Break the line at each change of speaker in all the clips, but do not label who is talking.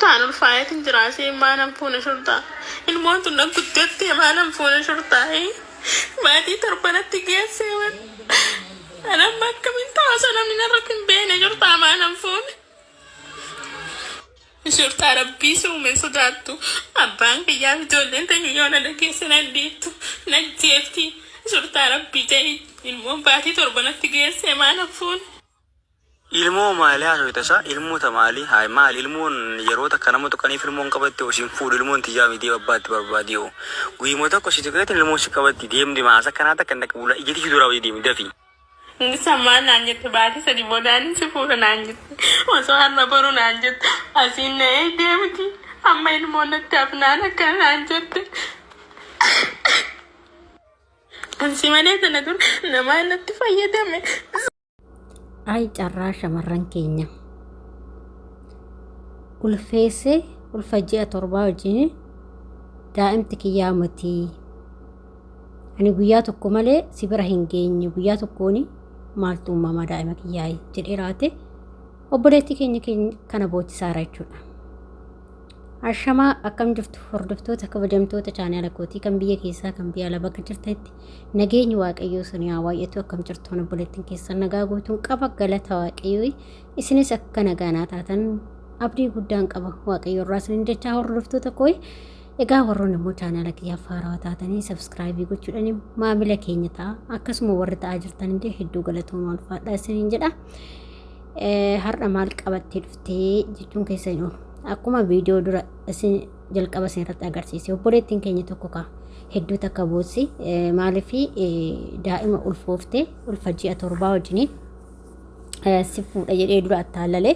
كانوا الفايت دراسي ما نمفون شرطة الموت نقدت ما نمفون شرطة بعدي تربنا تجي سوين أنا ما كملت عشان من الركن بين شرطة ما نمفون شرطة ربي سو من صداتو أبان كيا بتولين تنيونا لكي سنديتو نجيتي شرطة ربي جاي المهم بعدي تربنا تجي ما نمفون
ilmoo maalii haasofitasa ilmoo tamaalii haay maal ilmoon yeroo takka nama tokkaniif ilmoon qabatte osin fuudhu ilmoon tiyyaa miti babbaatti barbaadiyoo guyyuma tokko si tikreetin ilmoon si qabatti deemdi maasa kanaa takka naqqa buula ijjiti si duraa deemi dafi.
Sama naan jette baati sadi boodaan si fuudha naan jette osoo har'a boru naan jette asiin na deemti amma ilmoon natti hafnaan akkana naan jette. Ansi malee sana dur namaa natti fayyadame.
Ay carraa shamarran keenya ulfeesse ulfajji'a torbaa wajjin daa'imti kiyyaa matii ani guyyaa tokko malee si bira hin geenye guyyaa tokkoon maaltu uumamaa daa'ima kiyyaa jedhee raate obboleetti keenya kana boochisaara jechuudha. Ashamaa akkam jirtu hordoftoota kabajamtoota chaanaala kootii kan biyya keessaa kan biyya alaa bakka jirtanitti nageenyi waaqayyoo isin haa baay'atu akkam jirtu obboleettiin keessan nagaa guutuun qaba galata waaqayyoo isinis akka nagaanaa taatan abdii guddaan qaba waaqayyoo irraa isin jechaa hordoftoota koo egaa warroon immoo chaanaala kiyyaa faaraa taatanii subscribe gochuudhaan maamila keenya ta'a akkasuma warri ta'aa jirtan illee hedduu galatooma ulfaadhaa isiniin jedha. Har'a maal qabattee dhuftee jechuun keessan oolu. Akkuma viidiyoo dura isin jalqaba isin irratti agarsiise obboleettiin keenya tokko ka hedduu takka boossi maaliif daa'ima ulfooftee ulfajji'a torbaa wajjin si fuudha jedhee dura attaallalee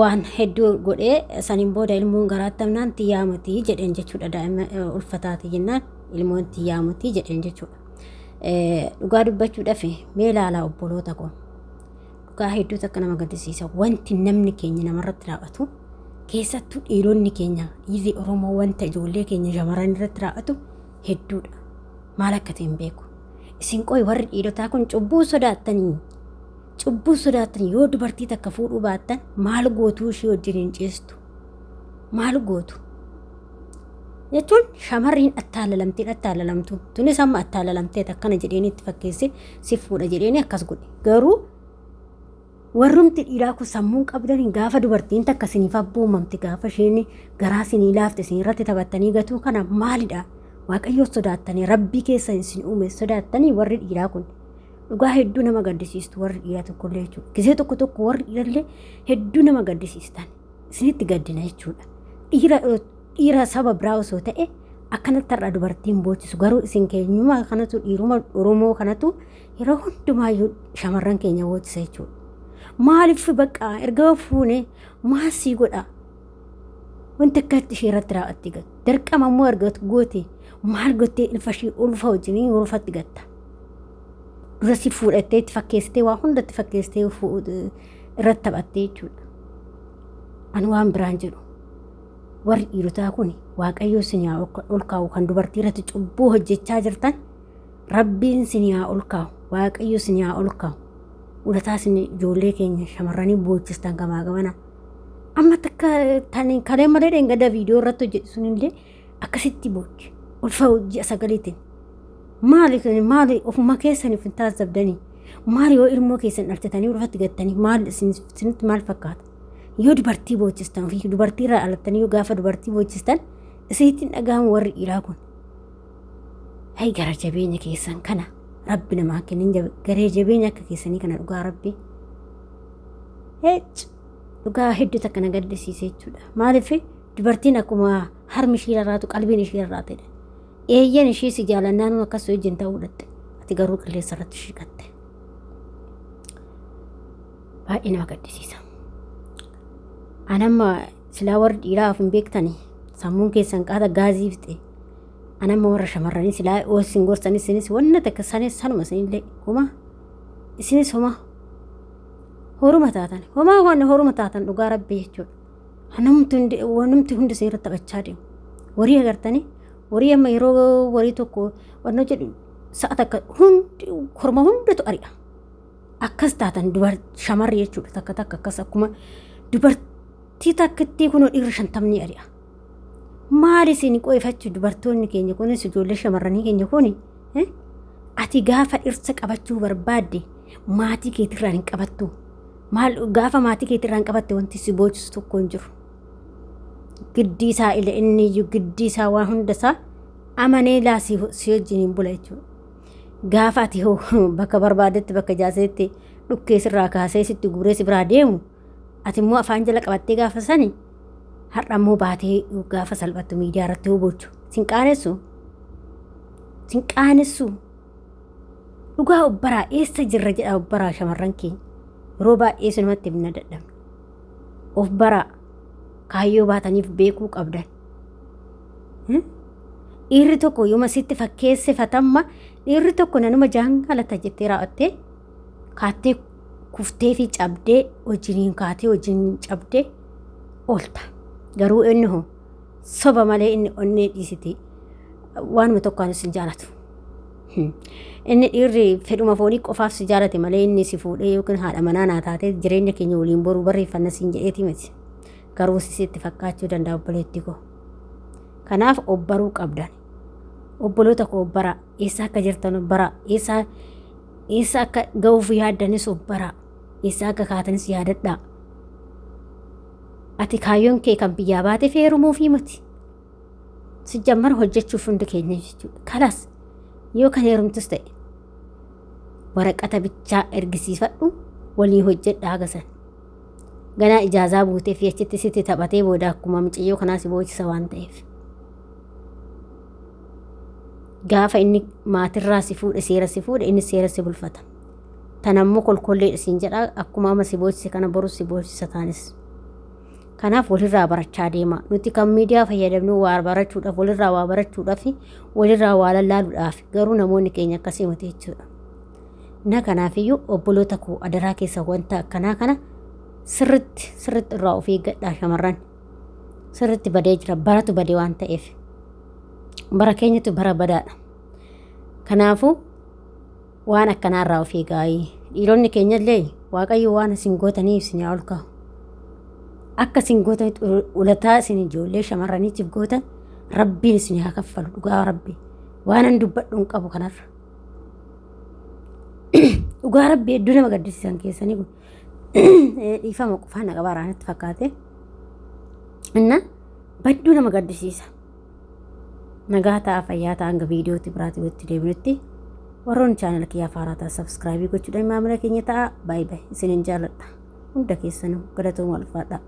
waan hedduu godhee saniin booda ilmoon garaattamnaan xiyyaamatii jedheen jechuudha daa'ima ulfataati jennaan ilmoon xiyyaamatii jedheen jechuudha. Dhugaa dubbachuudhaaf mee ilaalaa obboloota koo. Dhugaa hedduu takka nama gaddisiisa wanti namni keenya namarratti raawwatu keessattuu dhiironni keenya dhiirri Oromoo wanta ijoollee keenya shamarran irratti raawwatu hedduudha. Maal akka ta'e hin beeku. Isin qoy warri dhiirotaa kun cubbuu sodaatanii yoo dubartii takka fuudhuu baattan maal gootuu ishee wajjin hin ceestu maal gootu jechuun shamarriin attaallalamtu tunis amma attaallalamtee akkana jedheeni itti fakkeesse si fuudha jedheeni akkas godhe garuu warrumti dhiiraa kun sammuun qabdanii gaafa dubartiin takka isiniif abboomamte gaafa isheen garaa isinii laafte isin irratti taphattanii gatuu kana maalidha waaqayyoo sodaattanii rabbii keessa isin uume sodaattanii warri dhiiraa kun dhugaa hedduu nama gaddisiistu warri dhiiraa tokkollee jechuudha. Gisee tokko warri dhiirallee hedduu nama gaddisiistan isinitti gaddina jechuudha. Dhiira saba biraa osoo ta'e akkanatti har'a dubartiin boochisu garuu isin keenyuma kanatu dhiiruma Oromoo kanatu yeroo hundumaayyuu shamarran keenya boochisa jechuudha. Maaliif bakka erga fuune maasii godha wanti akkatti ishee irratti raawwatti gatta dirqama immoo ergatu goote maal gottee ilfashii ulfa wajjin ulfatti gatta dura si fuudhattee itti fakkeessitee waa hundatti fakkeessitee irratti taphattee jechuudha. Ani waan biraan jedhu warri dhiirotaa kun waaqayyoo isin haa ol kaa'u kan dubartii irratti cubbuu hojjechaa jirtan rabbiin isin haa ol kaa'u waaqayyoo isin haa ol kaa'u. Ulataa isin ijoollee keenya shamarranii boochistan gamaa gamana amma takka tani kalee malee dhengada viidiyoo irratti hojjetu sunillee akkasitti boochi ulfa hojii sagaliitiin maali ofuma keessaniif hin taasisabdanii maali yoo ilmoo keessan dhalchatanii ulfatti gattanii maal isinitti maal fakkaata yoo dubartii boochistan fi dubartii irraa alattanii yoo gaafa dubartii boochistan isinitti dhagahamu warri dhiiraa kun hay gara jabeenya keessan kana rabbi namaa kennin garee jabeenya akka keessanii kana dhugaa rabbi dhugaa hedduu takka na gaddisiise jechuudha. Maaliif dubartiin akkuma harmi ishee irraatu qalbiin ishee irraatedha. Eeyyan ishee si jaalannaan akkas wajjin ta'uu dhatte ati garuu qilleessa irratti shiqatte. Baay'ee nama gaddisiisa. Anamma silaa warri dhiiraaf hin beektanii sammuun keessan qaata gaazii fixee anamma warra shamarranii silaa osin gorsanis isinis wanna takka sanis sanuma isinillee homa isinis homa horuma taatan homa waan horuma taatan dhugaa rabbi jechuudha. Wanumti hundi isin irratti taphachaa deemu. Warii agartanii warii amma yeroo warii tokko wanna jedhu sa'a takka hundi korma hundatu ari'a. Akkas taatan shamarri jechuudha takka akkas akkuma takkittii kun dhiirri 50 ari'a. Maali isin qoifachu dubartoonni keenya kunis ijoollee shamarranii keenya kuni ati gaafa dhirsa qabachuu barbaadde maatii keetirraan hin qabattu. Maal gaafa maatii keetirraan qabatte wanti si boochisu tokko hin jiru. Giddii isaa ila inni iyyuu giddii isaa waan hundasaa amanee laasii si wajjin hin bula jechuudha. Gaafa ati bakka barbaadetti bakka jaasetti dhukkee sirraa kaasee sitti guuree si biraa deemu ati immoo afaan jala qabattee gaafa sani har'a immoo baatee gaafa salphattu miidiyaa irratti hubachu sin qaanessu dhugaa obbaraa eessa jirra jedha obbaraa shamarran keenya yeroo baay'ee sinumatti himna dadhabna of baraa kaayyoo baataniif beekuu qabdan. Dhiirri tokko yooma sitti fakkeessifatamma dhiirri tokko nanuma jaangalata jettee raawwattee kaattee kuftee fi cabdee wajjiniin kaatee wajjin cabdee oolta. Garuu inni hoo soba malee inni onnee dhiisiti waanuma tokkoon si jaalatu. Inni dhiirri fedhuma foonii qofaaf si jaalate malee inni si fuudhee yookiin haadha manaa naa taatee jireenya keenya waliin boruu barreeffanna siin jedheeti miti. Garuu sitti fakkaachuu danda'a obboleetti koo. Kanaaf obbaruu qabdan. Obboloota koo obbaraa eessa akka jirtan obbaraa eessa akka ga'uuf yaaddanis obbaraa eessa akka kaatanis yaadadhaa. Ati kaayyoon kee kan biyyaa baate feerumuufii miti. Si jammar hojjechuuf hundi keenya jechuudha. Kalaas yoo kan heerumtus ta'e waraqata bichaa ergisiifadhu waliin hojjedhaa agasan. Ganaa ijaazaa buutee fi achitti sitti taphatee booda akkuma mucayyoo kanaa si boochisa waan ta'eef. Gaafa inni maatirraa si fuudhe seera si fuudhe inni seera si bulfata. Tanammoo kolkolleedha siin jedhaa akkuma amma si boochise kana borus si boochisa taanis. Kanaaf walirraa barachaa deema. Nuti kan miidiyaa fayyadamnu waa barachuudhaaf walirraa waa barachuudhaaf walirraa waa lallaaluudhaaf garuu namoonni keenya akkasii miti jechuudha. Na kanaafiyyuu obboloota koo adaraa keessa wanta akkanaa kana sirritti irraa of eeggadhaa shamarran. Sirritti badee jira baratu badee waan ta'eef. Bara keenyatu bara badaadha. Kanaafuu waan akkanaarraa of eegaa. Dhiironni keenyallee waaqayyo waan isin gootaniif isin haa olkaa'u. Akka isin gootanitti ulataa isin ijoollee shamarraniitiif gootan rabbiin isin haa kaffalu dhugaa rabbii. Waan an dubbadhu hin qabu kanarra. Dhugaa rabbii hedduu nama gaddisiisan keessanii kun dhiifama qofaa na qabaaraan itti fakkaate. Inna badduu nama gaddisiisa. Nagaa ta'a fayyaa ta'a hanga viidiyootti biraatti walitti deebinutti warroonni chaanala kiyyaa faaraa ta'a sabskraayibii gochuudhaan maamila keenya ta'a. Baay'ee isinin jaalladha. Hunda keessanuu galatooma ulfaadha.